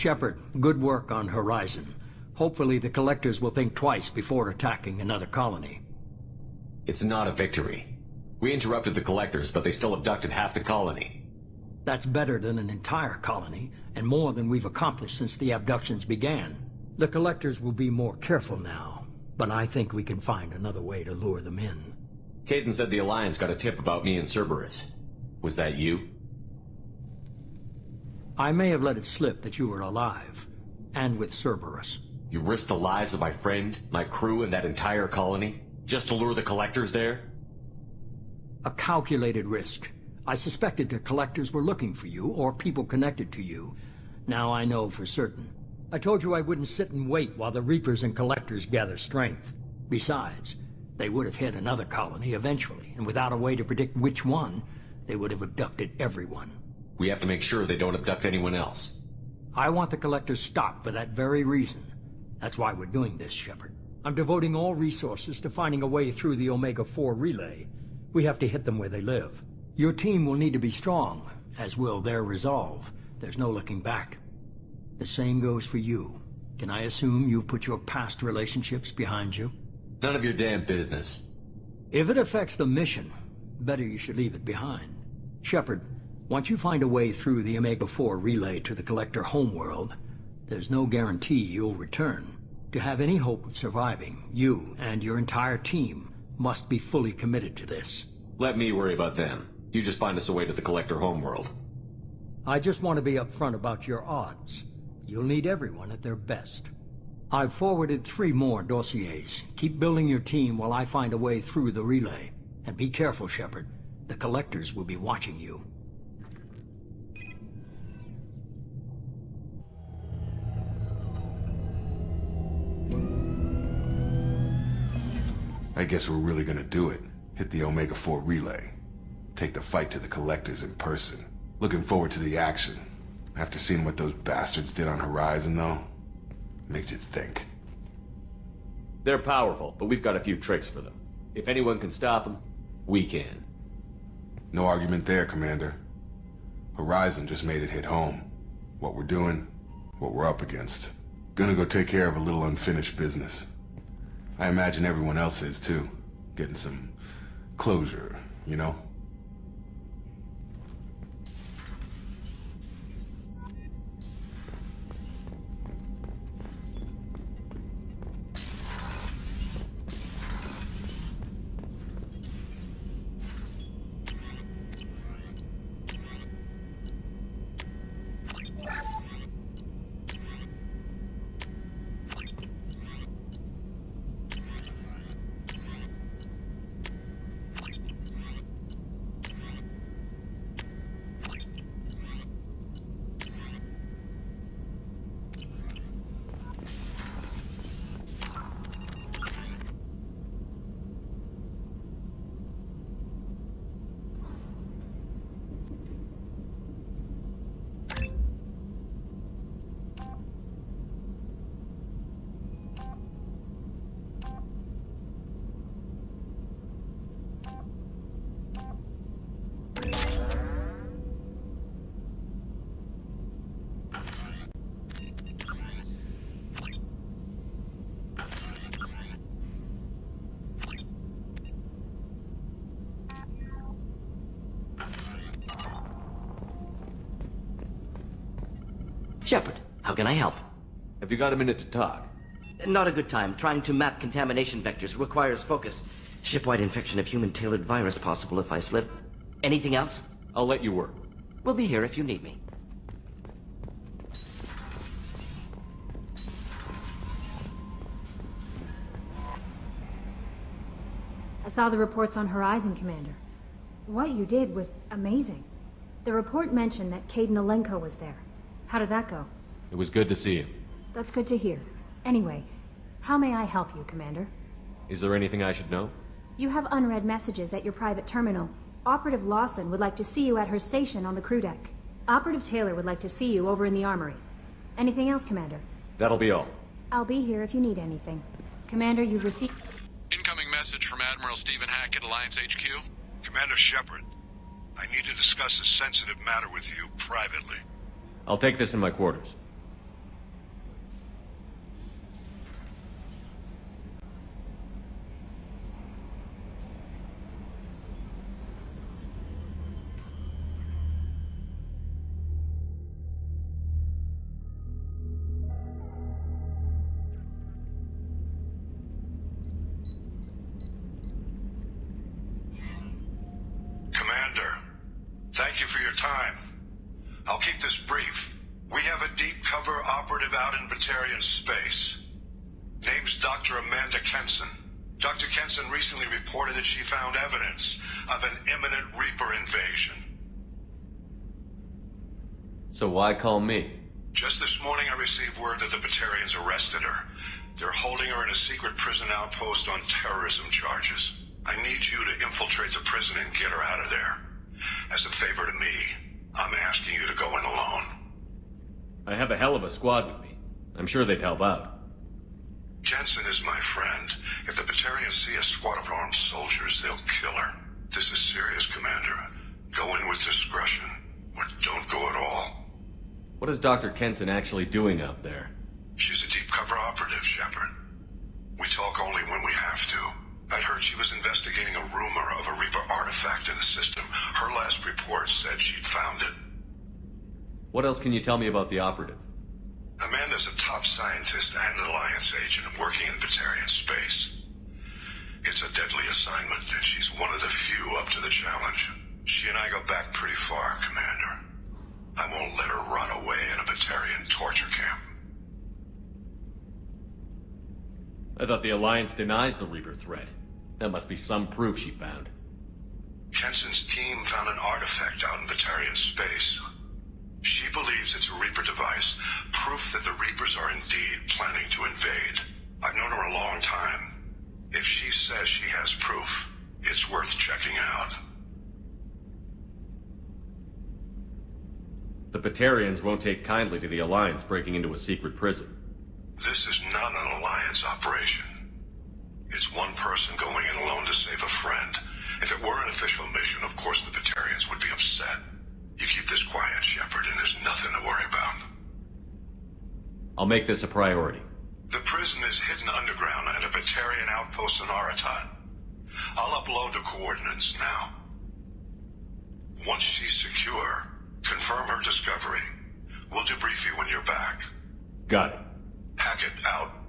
Shepard, good work on Horizon. Hopefully the Collectors will think twice before attacking another colony. It's not a victory. We interrupted the Collectors, but they still abducted half the colony. That's better than an entire colony, and more than we've accomplished since the abductions began. The Collectors will be more careful now, but I think we can find another way to lure them in. Caden said the Alliance got a tip about me and Cerberus. Was that you? I may have let it slip that you were alive, and with Cerberus. You risked the lives of my friend, my crew, and that entire colony, just to lure the Collectors there? A calculated risk. I suspected the Collectors were looking for you, or people connected to you. Now I know for certain. I told you I wouldn't sit and wait while the Reapers and Collectors gather strength. Besides, they would have hit another colony eventually, and without a way to predict which one, they would have abducted everyone. We have to make sure they don't abduct anyone else. I want the Collectors stopped for that very reason. That's why we're doing this, Shepard. I'm devoting all resources to finding a way through the Omega-4 relay. We have to hit them where they live. Your team will need to be strong, as will their resolve. There's no looking back. The same goes for you. Can I assume you've put your past relationships behind you? None of your damn business. If it affects the mission, better you should leave it behind. Shepard, once you find a way through the Omega-4 relay to the Collector homeworld, there's no guarantee you'll return. To have any hope of surviving, you and your entire team must be fully committed to this. Let me worry about them. You just find us a way to the Collector homeworld. I just want to be upfront about your odds. You'll need everyone at their best. I've forwarded 3 more dossiers. Keep building your team while I find a way through the relay. And be careful, Shepard. The Collectors will be watching you. I guess we're really gonna do it. Hit the Omega-4 relay. Take the fight to the Collectors in person. Looking forward to the action. After seeing what those bastards did on Horizon, though, makes you think. They're powerful, but we've got a few tricks for them. If anyone can stop them, we can. No argument there, Commander. Horizon just made it hit home. What we're doing, what we're up against. Gonna go take care of a little unfinished business. I imagine everyone else is, too. Getting some closure, you know? Shepard, how can I help? Have you got a minute to talk? Not a good time. Trying to map contamination vectors requires focus. Shipwide infection of human-tailored virus possible if I slip. Anything else? I'll let you work. We'll be here if you need me. I saw the reports on Horizon, Commander. What you did was amazing. The report mentioned that Caden Alenko was there. How did that go? It was good to see you. That's good to hear. Anyway, how may I help you, Commander? Is there anything I should know? You have unread messages at your private terminal. Operative Lawson would like to see you at her station on the crew deck. Operative Taylor would like to see you over in the armory. Anything else, Commander? That'll be all. I'll be here if you need anything. Commander, you've received... Incoming message from Admiral Stephen Hackett, Alliance HQ. Commander Shepard, I need to discuss a sensitive matter with you privately. I'll take this in my quarters. time. I'll keep this brief. We have a deep cover operative out in Batarian space. Name's Dr. Amanda Kenson. Dr. Kenson recently reported that she found evidence of an imminent Reaper invasion. So why call me? Just this morning I received word that the Batarians arrested her. They're holding her in a secret prison outpost on terrorism charges. I need you to infiltrate the prison and get her out of there. As a favor to me, I'm asking you to go in alone. I have a hell of a squad with me. I'm sure they'd help out. Jensen is my friend. If the Batarians see a squad of armed soldiers, they'll kill her. This is serious, Commander. Go in with discretion, or don't go at all. What is Dr. Kenson actually doing out there? She's a deep cover operative, Shepard. We talk only when we have to. I'd heard she was investigating a rumor of a Reaper artifact in the system. Her last report said she'd found it. What else can you tell me about the operative? Amanda's a top scientist and an Alliance agent working in Batarian space. It's a deadly assignment, and she's one of the few up to the challenge. She and I go back pretty far, Commander. I won't let her run away in a Batarian torture camp. I thought the Alliance denies the Reaper threat. That must be some proof she found. Kenson's team found an artifact out in Batarian space. She believes it's a Reaper device, proof that the Reapers are indeed planning to invade. I've known her a long time. If she says she has proof, it's worth checking out. The Batarians won't take kindly to the Alliance breaking into a secret prison. This is not an Alliance operation. It's one person going in alone to save a friend. If it were an official mission, of course the Batarians would be upset. You keep this quiet, Shepard, and there's nothing to worry about. I'll make this a priority. The prison is hidden underground at a Batarian outpost in Aratat. I'll upload the coordinates now. Once she's secure, confirm her discovery. We'll debrief you when you're back. Got it. Hackett out.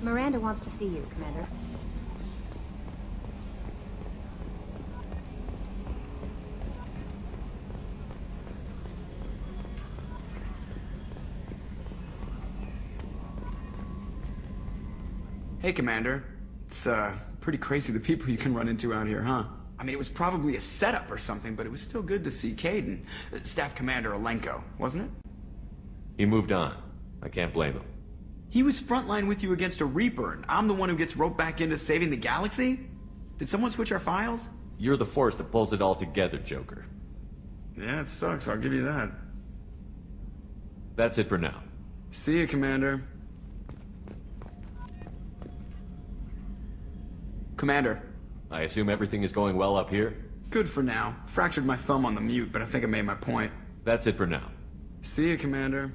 Miranda wants to see you, Commander. Hey, Commander. It's, pretty crazy the people you can run into out here, huh? I mean, it was probably a setup or something, but it was still good to see Caden. Staff Commander Alenko, wasn't it? He moved on. I can't blame him. He was frontline with you against a Reaper, and I'm the one who gets roped back into saving the galaxy? Did someone switch our files? You're the force that pulls it all together, Joker. Yeah, it sucks, I'll give you that. That's it for now. See you, Commander. Commander. I assume everything is going well up here? Good for now. Fractured my thumb on the mute, but I think I made my point. That's it for now. See you, Commander.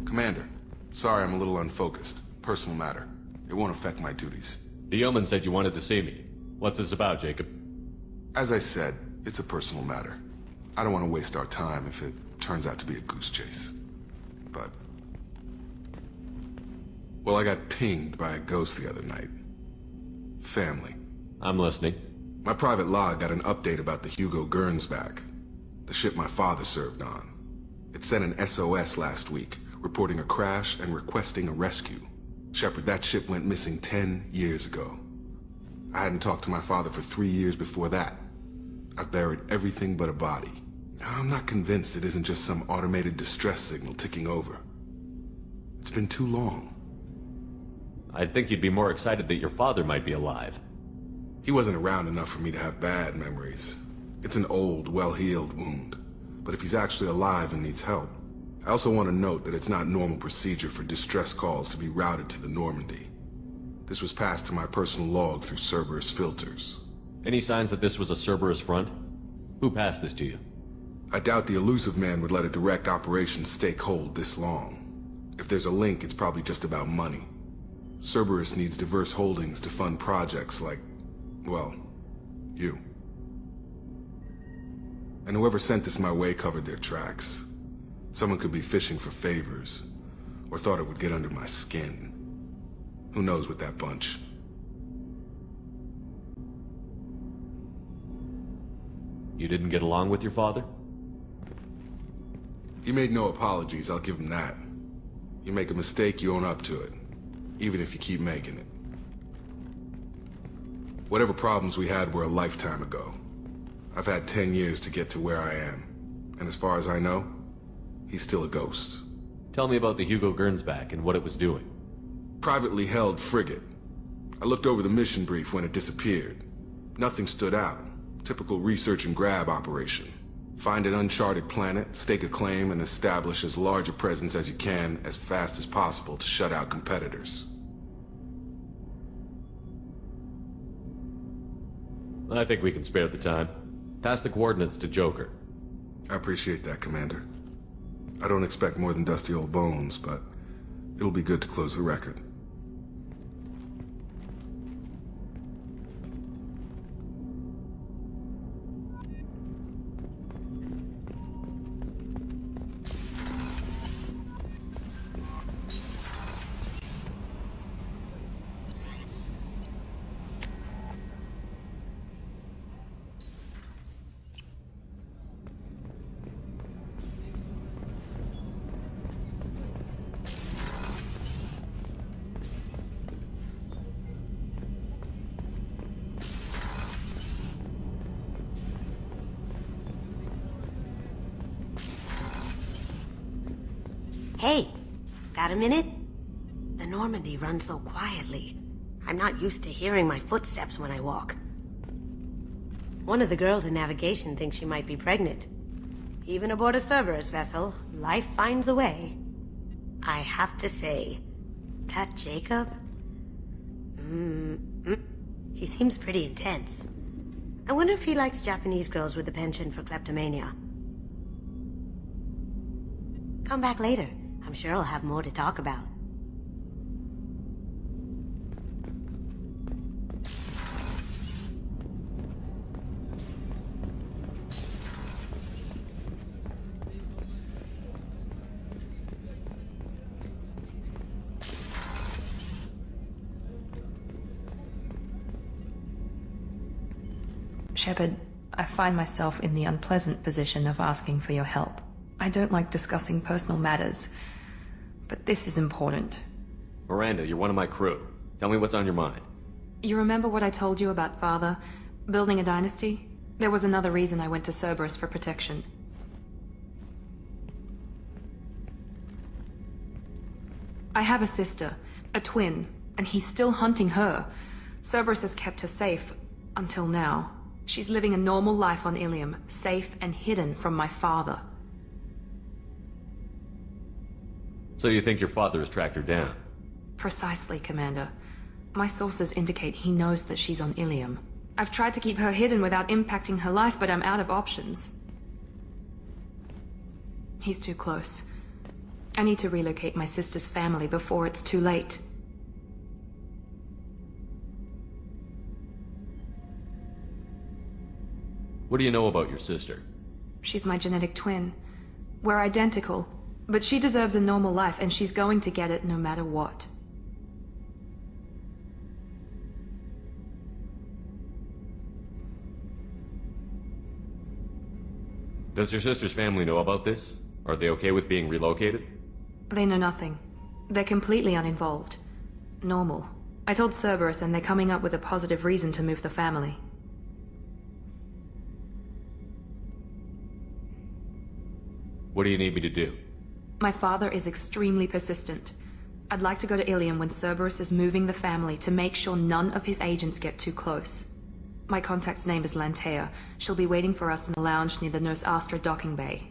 Commander, sorry I'm a little unfocused. Personal matter. It won't affect my duties. The yeoman said you wanted to see me. What's this about, Jacob? As I said, it's a personal matter. I don't want to waste our time if it turns out to be a goose chase. But... well, I got pinged by a ghost the other night. Family. I'm listening. My private log got an update about the Hugo Gernsback, the ship my father served on. It sent an SOS last week, reporting a crash and requesting a rescue. Shepard, that ship went missing 10 years ago. I hadn't talked to my father for 3 years before that. I've buried everything but a body. I'm not convinced it isn't just some automated distress signal ticking over. It's been too long. I'd think you'd be more excited that your father might be alive. He wasn't around enough for me to have bad memories. It's an old, well-healed wound. But if he's actually alive and needs help, I also want to note that it's not normal procedure for distress calls to be routed to the Normandy. This was passed to my personal log through Cerberus filters. Any signs that this was a Cerberus front? Who passed this to you? I doubt the elusive man would let a direct operations stake hold this long. If there's a link, it's probably just about money. Cerberus needs diverse holdings to fund projects like, well, you. And whoever sent this my way covered their tracks. Someone could be fishing for favors, or thought it would get under my skin. Who knows with that bunch? You didn't get along with your father? He made no apologies, I'll give him that. You make a mistake, you own up to it. Even if you keep making it. Whatever problems we had were a lifetime ago. I've had 10 years to get to where I am. And as far as I know, he's still a ghost. Tell me about the Hugo Gernsback and what it was doing. Privately held frigate. I looked over the mission brief when it disappeared. Nothing stood out. Typical research and grab operation. Find an uncharted planet, stake a claim, and establish as large a presence as you can as fast as possible to shut out competitors. I think we can spare the time. Pass the coordinates to Joker. I appreciate that, Commander. I don't expect more than dusty old bones, but it'll be good to close the record. Hey, got a minute? The Normandy runs so quietly. I'm not used to hearing my footsteps when I walk. One of the girls in navigation thinks she might be pregnant. Even aboard a Cerberus vessel, life finds a way. I have to say, that Jacob? He seems pretty intense. I wonder if he likes Japanese girls with a penchant for kleptomania. Come back later. I'm sure I'll have more to talk about. Shepard, I find myself in the unpleasant position of asking for your help. I don't like discussing personal matters, but this is important. Miranda, you're one of my crew. Tell me what's on your mind. You remember what I told you about Father? Building a dynasty? There was another reason I went to Cerberus for protection. I have a sister, a twin, and he's still hunting her. Cerberus has kept her safe, until now. She's living a normal life on Ilium, safe and hidden from my father. So you think your father has tracked her down? Precisely, Commander. My sources indicate he knows that she's on Ilium. I've tried to keep her hidden without impacting her life, but I'm out of options. He's too close. I need to relocate my sister's family before it's too late. What do you know about your sister? She's my genetic twin. We're identical, but she deserves a normal life, and she's going to get it no matter what. Does your sister's family know about this? Are they okay with being relocated? They know nothing. They're completely uninvolved. Normal. I told Cerberus, and they're coming up with a positive reason to move the family. What do you need me to do? My father is extremely persistent. I'd like to go to Ilium when Cerberus is moving the family to make sure none of his agents get too close. My contact's name is Lantea. She'll be waiting for us in the lounge near the Nurse Astra docking bay.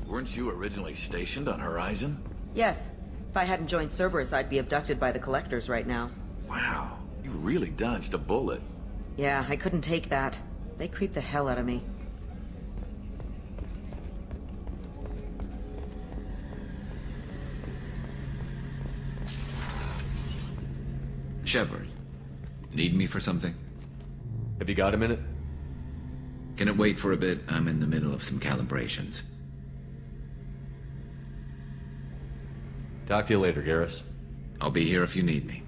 Weren't you originally stationed on Horizon? Yes. If I hadn't joined Cerberus, I'd be abducted by the Collectors right now. Wow, you really dodged a bullet. Yeah, I couldn't take that. They creep the hell out of me. Shepard, need me for something? Have you got a minute? Can it wait for a bit? I'm in the middle of some calibrations. Talk to you later, Garrus. I'll be here if you need me.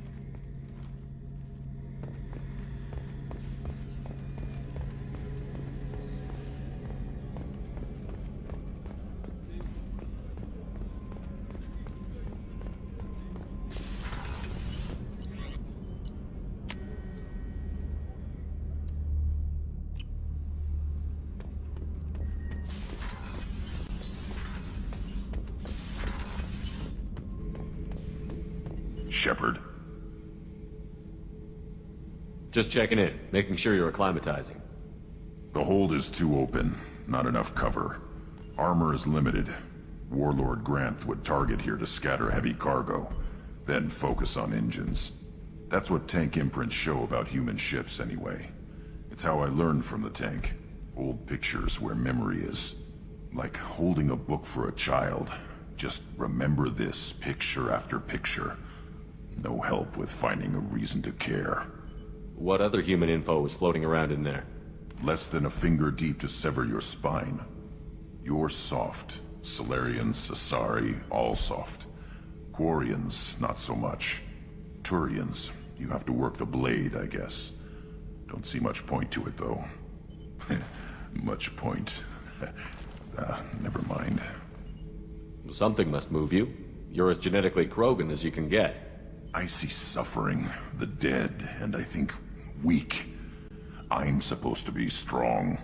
Shepard. Just checking in, making sure you're acclimatizing. The hold is too open. Not enough cover. Armor is limited. Warlord Granth would target here to scatter heavy cargo, then focus on engines. That's what tank imprints show about human ships anyway. It's how I learned from the tank. Old pictures where memory is. Like holding a book for a child. Just remember this, picture after picture. No help with finding a reason to care. What other human info was floating around in there? Less than a finger deep to sever your spine. You're soft. Solarians, Sasari, all soft. Quarians, not so much. Turians, you have to work the blade, I guess. Don't see much point to it, though. Much point. Never mind. Something must move you. You're as genetically Krogan as you can get. I see suffering, the dead, and I think weak. I'm supposed to be strong.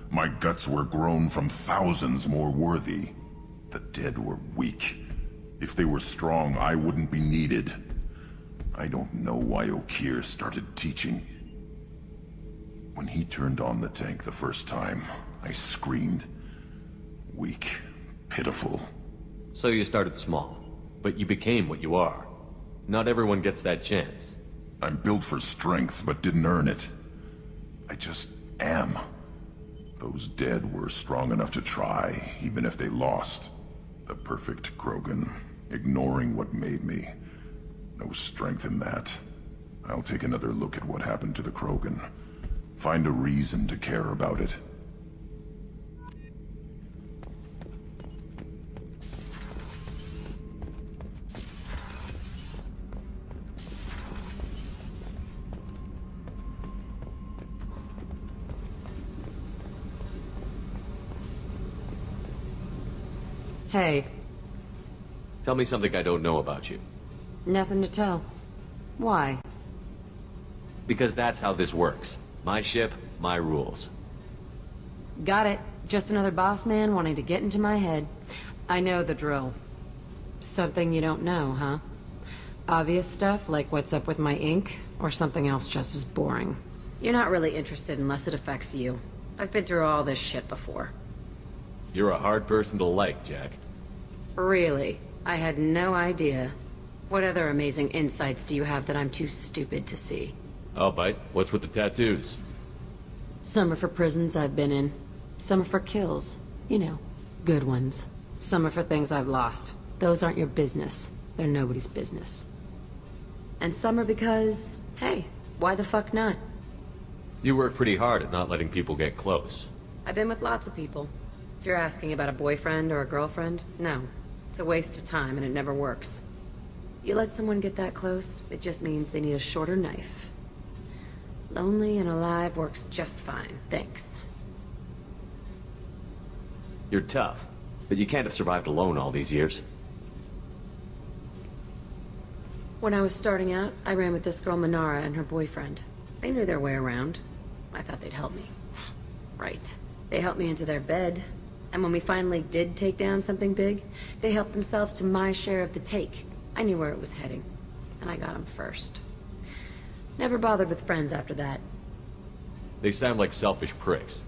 My guts were grown from thousands more worthy. The dead were weak. If they were strong, I wouldn't be needed. I don't know why Okeer started teaching. When he turned on the tank the first time, I screamed. Weak, pitiful. So you started small, but you became what you are. Not everyone gets that chance. I'm built for strength, but didn't earn it. I just am. Those dead were strong enough to try, even if they lost. The perfect Krogan, ignoring what made me. No strength in that. I'll take another look at what happened to the Krogan. Find a reason to care about it. Hey, Tell me something I don't know about you. nothing to tell. Why? Because that's how this works. My ship, my rules. Got it. Just another boss man wanting to get into my head. I know the drill. Something you don't know, huh? Obvious stuff like what's up with my ink, or something else just as boring? You're not really interested unless it affects you. I've been through all this shit before. You're a hard person to like, Jack. Really? I had no idea. What other amazing insights do you have that I'm too stupid to see? I'll bite. What's with the tattoos? Some are for prisons I've been in. Some are for kills. You know, good ones. Some are for things I've lost. Those aren't your business. They're nobody's business. And some are because, hey, why the fuck not? You work pretty hard at not letting people get close. I've been with lots of people. If you're asking about a boyfriend or a girlfriend, no. It's a waste of time and it never works. You let someone get that close, it just means they need a shorter knife. Lonely and alive works just fine, thanks. You're tough, but you can't have survived alone all these years. When I was starting out, I ran with this girl Minara and her boyfriend. They knew their way around. I thought they'd help me. Right. They helped me into their bed. And when we finally did take down something big, they helped themselves to my share of the take. I knew where it was heading. And I got them first. Never bothered with friends after that. They sound like selfish pricks.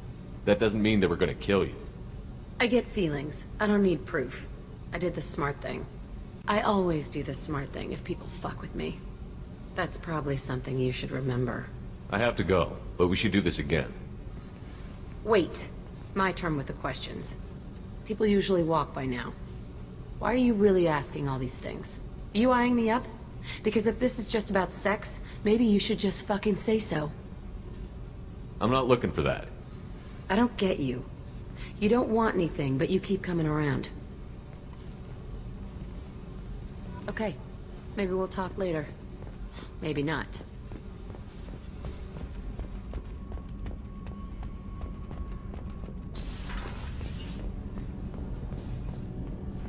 That doesn't mean they were gonna kill you. I get feelings. I don't need proof. I did the smart thing. I always do the smart thing if people fuck with me. That's probably something you should remember. I have to go, but we should do this again. Wait. My turn with the questions. People usually walk by now. Why are you really asking all these things? Are you eyeing me up? Because if this is just about sex, maybe you should just fucking say so. I'm not looking for that. I don't get you. You don't want anything, but you keep coming around. Okay. Maybe we'll talk later. Maybe not.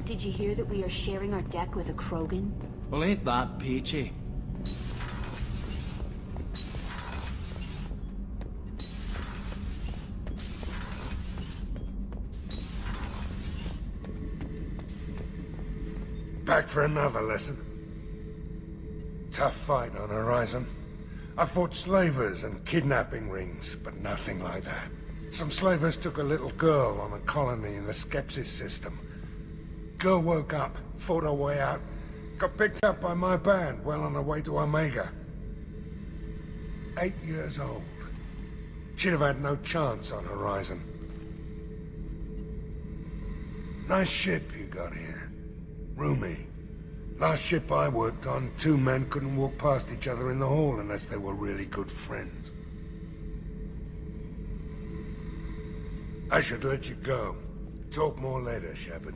Did you hear that we are sharing our deck with a Krogan? Well, ain't that peachy? Back for another lesson. Tough fight on Horizon. I fought slavers and kidnapping rings, but nothing like that. Some slavers took a little girl on a colony in the Skepsis system. Girl woke up, fought her way out, got picked up by my band well on her way to Omega. 8 years old. She'd have had no chance on Horizon. Nice ship you got here. Roomy. Last ship I worked on, 2 men couldn't walk past each other in the hall unless they were really good friends. I should let you go. Talk more later, Shepard.